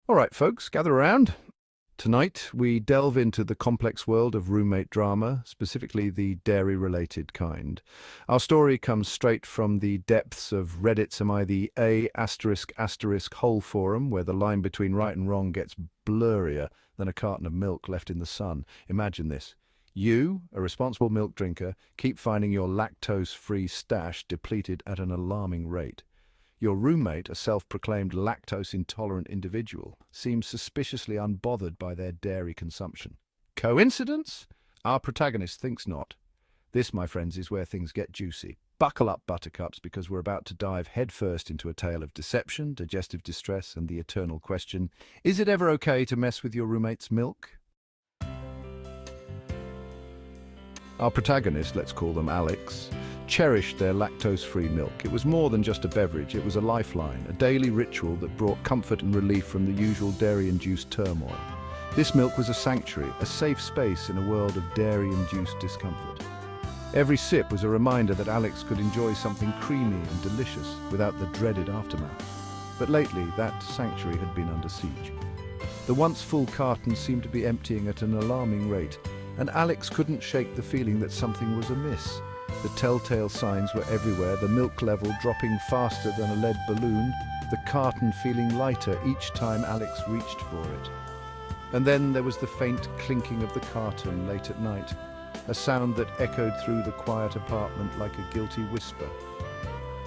All right, folks, gather around. Tonight, we delve into the complex world of roommate drama, specifically the dairy-related kind. Our story comes straight from the depths of Reddit's Am I the A*** whole forum, where the line between right and wrong gets blurrier than a carton of milk left in the sun. Imagine this. You, a responsible milk drinker, keep finding your lactose-free stash depleted at an alarming rate. Your roommate, a self-proclaimed lactose-intolerant individual, seems suspiciously unbothered by their dairy consumption. Coincidence? Our protagonist thinks not. This, my friends, is where things get juicy. Buckle up, buttercups, because we're about to dive headfirst into a tale of deception, digestive distress, and the eternal question, is it ever okay to mess with your roommate's milk? Our protagonist, let's call them Alex, cherished their lactose-free milk. It was more than just a beverage, it was a lifeline, a daily ritual that brought comfort and relief from the usual dairy-induced turmoil. This milk was a sanctuary, a safe space in a world of dairy-induced discomfort. Every sip was a reminder that Alex could enjoy something creamy and delicious without the dreaded aftermath. But lately, that sanctuary had been under siege. The once full carton seemed to be emptying at an alarming rate, and Alex couldn't shake the feeling that something was amiss. The telltale signs were everywhere, the milk level dropping faster than a lead balloon, the carton feeling lighter each time Alex reached for it. And then there was the faint clinking of the carton late at night, a sound that echoed through the quiet apartment like a guilty whisper.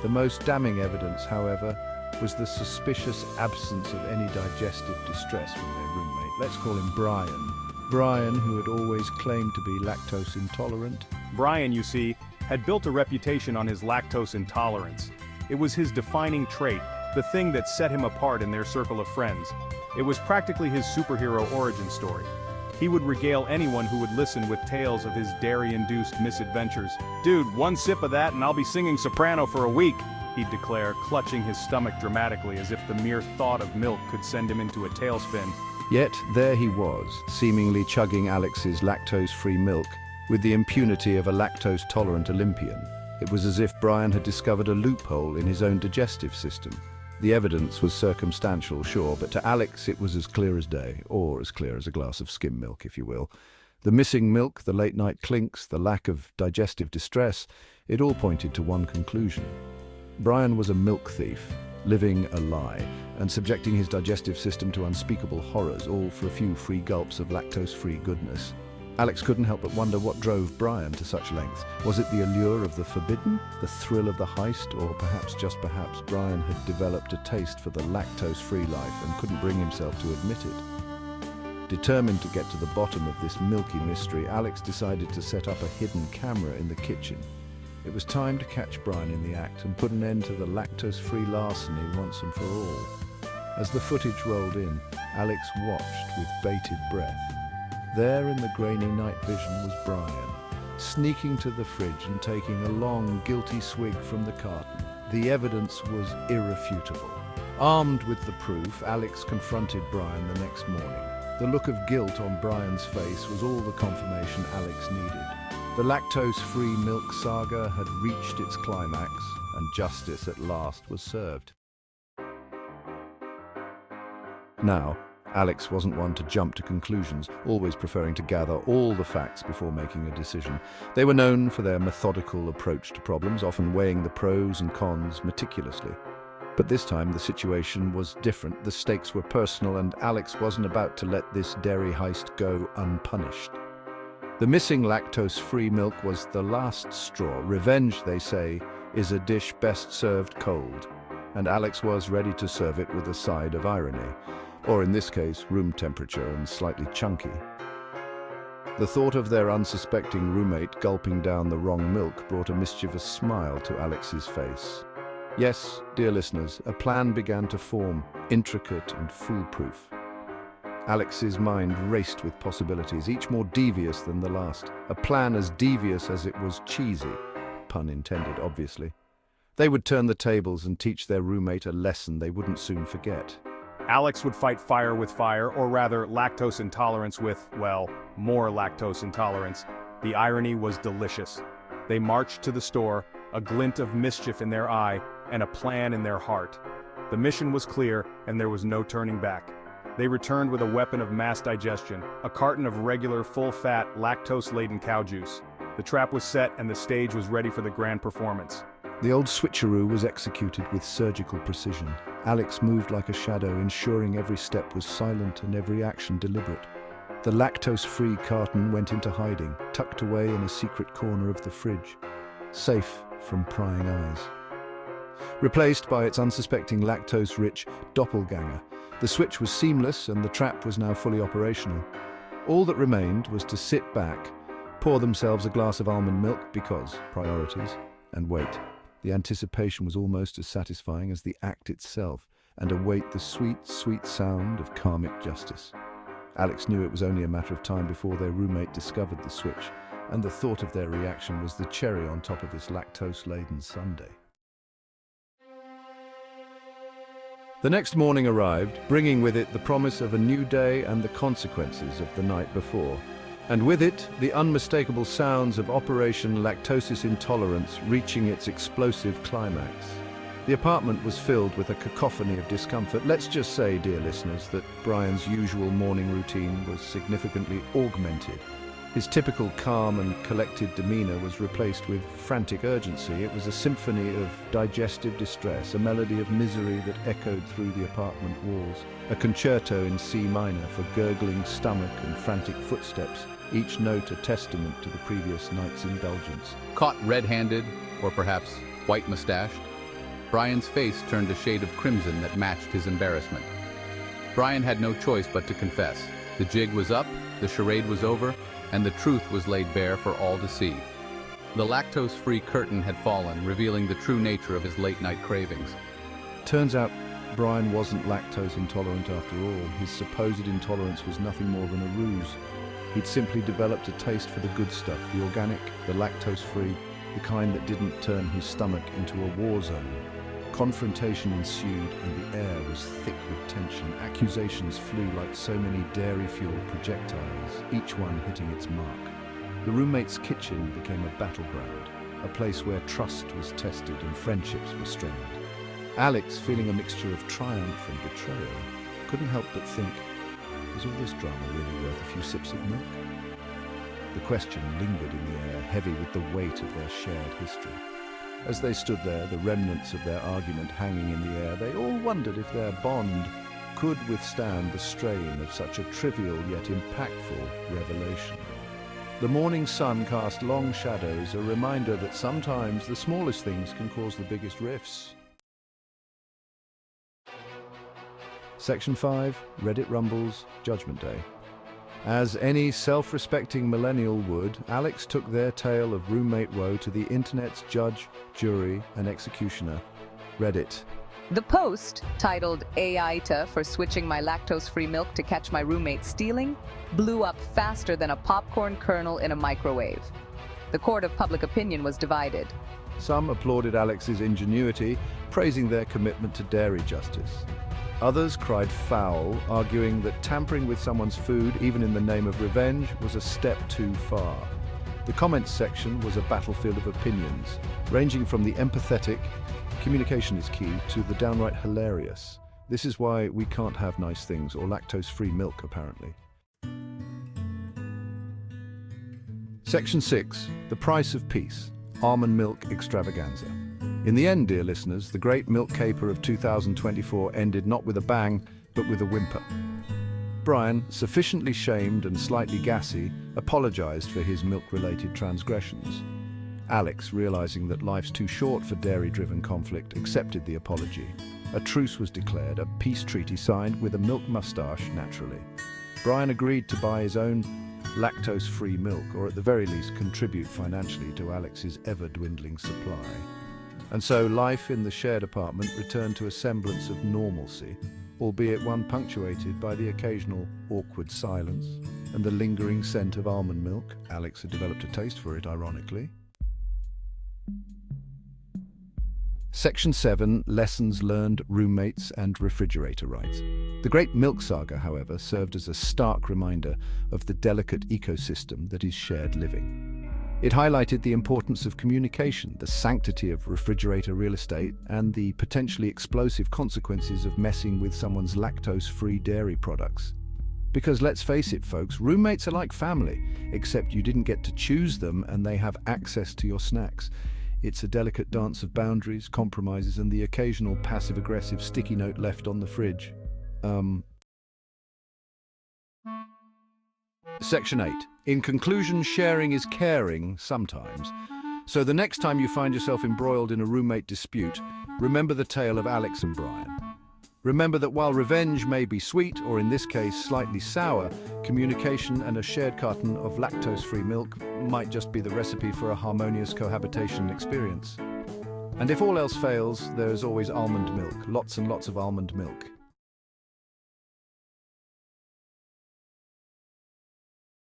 The most damning evidence, however, was the suspicious absence of any digestive distress from their roommate. Let's call him Brian. Brian, who had always claimed to be lactose intolerant. Brian, you see, had built a reputation on his lactose intolerance. It was his defining trait, the thing that set him apart in their circle of friends. It was practically his superhero origin story. He would regale anyone who would listen with tales of his dairy-induced misadventures. "Dude, one sip of that and I'll be singing soprano for a week," he'd declare, clutching his stomach dramatically as if the mere thought of milk could send him into a tailspin. Yet there he was, seemingly chugging Alex's lactose-free milk with the impunity of a lactose-tolerant Olympian. It was as if Brian had discovered a loophole in his own digestive system. The evidence was circumstantial, sure, but to Alex it was as clear as day, or as clear as a glass of skim milk, if you will. The missing milk, the late-night clinks, the lack of digestive distress, it all pointed to one conclusion. Brian was a milk thief, living a lie, and subjecting his digestive system to unspeakable horrors, all for a few free gulps of lactose-free goodness. Alex couldn't help but wonder what drove Brian to such lengths. Was it the allure of the forbidden, the thrill of the heist, or perhaps, just perhaps, Brian had developed a taste for the lactose-free life and couldn't bring himself to admit it? Determined to get to the bottom of this milky mystery, Alex decided to set up a hidden camera in the kitchen. It was time to catch Brian in the act and put an end to the lactose-free larceny once and for all. As the footage rolled in, Alex watched with bated breath. There in the grainy night vision was Brian, sneaking to the fridge and taking a long, guilty swig from the carton. The evidence was irrefutable. Armed with the proof, Alex confronted Brian the next morning. The look of guilt on Brian's face was all the confirmation Alex needed. The lactose-free milk saga had reached its climax, and justice at last was served. Now, Alex wasn't one to jump to conclusions, always preferring to gather all the facts before making a decision. They were known for their methodical approach to problems, often weighing the pros and cons meticulously. But this time the situation was different. The stakes were personal, and Alex wasn't about to let this dairy heist go unpunished. The missing lactose-free milk was the last straw. Revenge, they say, is a dish best served cold, and Alex was ready to serve it with a side of irony. Or in this case, room temperature and slightly chunky. The thought of their unsuspecting roommate gulping down the wrong milk brought a mischievous smile to Alex's face. Yes, dear listeners, a plan began to form, intricate and foolproof. Alex's mind raced with possibilities, each more devious than the last. A plan as devious as it was cheesy, pun intended, obviously. They would turn the tables and teach their roommate a lesson they wouldn't soon forget. Alex would fight fire with fire, or rather lactose intolerance with, well, more lactose intolerance. The irony was delicious. They marched to the store, a glint of mischief in their eye, and a plan in their heart. The mission was clear, and there was no turning back. They returned with a weapon of mass digestion, a carton of regular, full-fat, lactose-laden cow juice. The trap was set and the stage was ready for the grand performance. The old switcheroo was executed with surgical precision. Alex moved like a shadow, ensuring every step was silent and every action deliberate. The lactose-free carton went into hiding, tucked away in a secret corner of the fridge, safe from prying eyes. Replaced by its unsuspecting lactose-rich doppelganger, the switch was seamless and the trap was now fully operational. All that remained was to sit back, pour themselves a glass of almond milk because priorities, and wait. The anticipation was almost as satisfying as the act itself, and await the sweet, sweet sound of karmic justice. Alex knew it was only a matter of time before their roommate discovered the switch, and the thought of their reaction was the cherry on top of this lactose-laden sundae. The next morning arrived, bringing with it the promise of a new day and the consequences of the night before. And with it, the unmistakable sounds of Operation Lactosis Intolerance reaching its explosive climax. The apartment was filled with a cacophony of discomfort. Let's just say, dear listeners, that Brian's usual morning routine was significantly augmented. His typical calm and collected demeanor was replaced with frantic urgency. It was a symphony of digestive distress, a melody of misery that echoed through the apartment walls, a concerto in C minor for gurgling stomach and frantic footsteps, each note a testament to the previous night's indulgence. Caught red-handed, or perhaps white-mustached, Brian's face turned a shade of crimson that matched his embarrassment. Brian had no choice but to confess. The jig was up, the charade was over, and the truth was laid bare for all to see. The lactose-free curtain had fallen, revealing the true nature of his late-night cravings. Turns out Brian wasn't lactose intolerant after all. His supposed intolerance was nothing more than a ruse. He'd simply developed a taste for the good stuff, the organic, the lactose-free, the kind that didn't turn his stomach into a war zone. Confrontation ensued and the air was thick with tension. Accusations flew like so many dairy-fueled projectiles, each one hitting its mark. The roommate's kitchen became a battleground, a place where trust was tested and friendships were strained. Alex, feeling a mixture of triumph and betrayal, couldn't help but think, was all this drama really worth a few sips of milk? The question lingered in the air, heavy with the weight of their shared history. As they stood there, the remnants of their argument hanging in the air, they all wondered if their bond could withstand the strain of such a trivial yet impactful revelation. The morning sun cast long shadows, a reminder that sometimes the smallest things can cause the biggest rifts. Section 5, Reddit Rumbles, Judgment Day. As any self-respecting millennial would, Alex took their tale of roommate woe to the internet's judge, jury, and executioner, Reddit. The post, titled AITA for switching my lactose-free milk to catch my roommate stealing, blew up faster than a popcorn kernel in a microwave. The court of public opinion was divided. Some applauded Alex's ingenuity, praising their commitment to dairy justice. Others cried foul, arguing that tampering with someone's food, even in the name of revenge, was a step too far. The comments section was a battlefield of opinions, ranging from the empathetic, communication is key, to the downright hilarious. This is why we can't have nice things or lactose-free milk, apparently. Section 6, The Price of Peace, Almond Milk Extravaganza. In the end, dear listeners, the great milk caper of 2024 ended not with a bang, but with a whimper. Brian, sufficiently shamed and slightly gassy, apologized for his milk-related transgressions. Alex, realizing that life's too short for dairy-driven conflict, accepted the apology. A truce was declared, a peace treaty signed with a milk mustache, naturally. Brian agreed to buy his own lactose-free milk, or at the very least contribute financially to Alex's ever-dwindling supply. And so life in the shared apartment returned to a semblance of normalcy, albeit one punctuated by the occasional awkward silence and the lingering scent of almond milk. Alex had developed a taste for it, ironically. Section 7, Lessons Learned, Roommates and Refrigerator Rights. The Great Milk Saga, however, served as a stark reminder of the delicate ecosystem that is shared living. It highlighted the importance of communication, the sanctity of refrigerator real estate, and the potentially explosive consequences of messing with someone's lactose-free dairy products. Because let's face it, folks, roommates are like family, except you didn't get to choose them and they have access to your snacks. It's a delicate dance of boundaries, compromises, and the occasional passive-aggressive sticky note left on the fridge. Section 8. In conclusion, sharing is caring sometimes. So the next time you find yourself embroiled in a roommate dispute, remember the tale of Alex and Brian. Remember that while revenge may be sweet, or in this case slightly sour, communication and a shared carton of lactose-free milk might just be the recipe for a harmonious cohabitation experience. And if all else fails, there is always almond milk, lots and lots of almond milk.